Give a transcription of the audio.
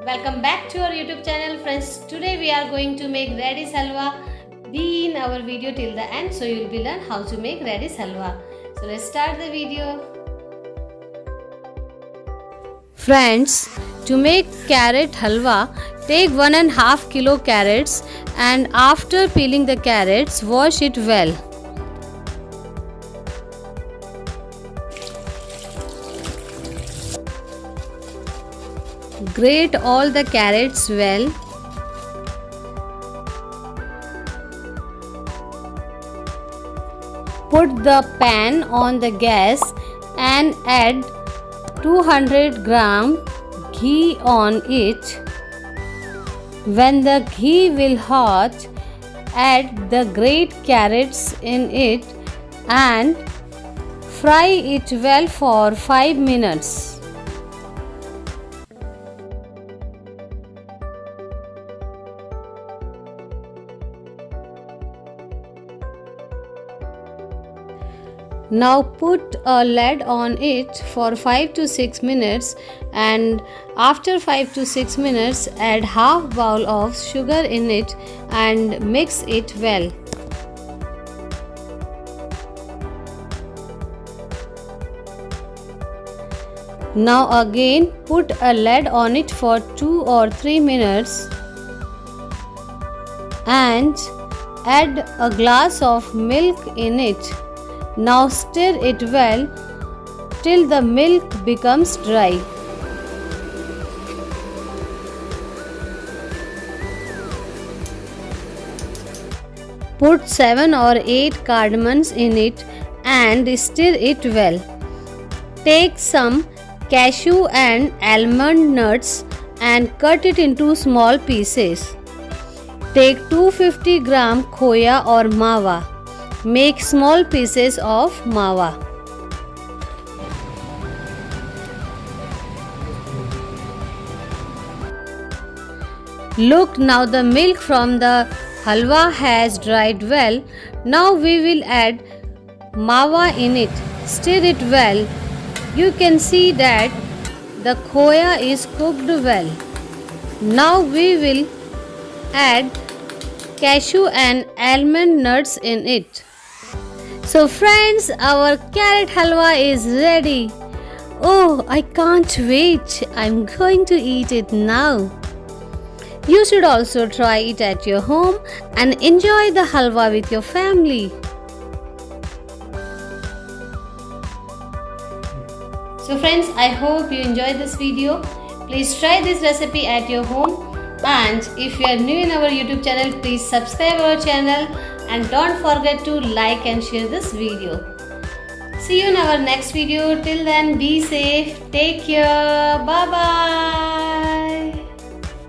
Welcome back to our YouTube channel, friends. Today we are going to make radish halwa. Be in our video till the end so you will be learn how to make radish halwa. So let's start the video. Friends, to make carrot halwa, take 1.5 kilo carrots and after peeling the carrots, wash it well. Grate all the carrots well. Put the pan on the gas and add 200 gram ghee on it. When the ghee will hot, add the grated carrots in it and fry it well for 5 minutes. Now put a lid on it for 5 to 6 minutes and after 5 to 6 minutes add half bowl of sugar in it and mix it well. Now again put a lid on it for 2 or 3 minutes and add a glass of milk in it. Now stir it well till the milk becomes dry. Put 7 or 8 cardamoms in it and stir it well. Take some cashew and almond nuts and cut it into small pieces. Take 250 gram khoya or mawa. Make small pieces of mawa. Look, now the milk from the halwa has dried well. Now we will add mawa in it. Stir it well. You can see that the khoya is cooked well. Now we will add cashew and almond nuts in it. So friends, our carrot halwa is ready. Oh, I can't wait. I'm going to eat it now. You should also try it at your home and enjoy the halwa with your family. So friends, I hope you enjoyed this video. Please try this recipe at your home. And if you are new in our YouTube channel, please subscribe our channel and don't forget to like and share this video. See you in our next video. Till then, be safe. Take care. Bye bye.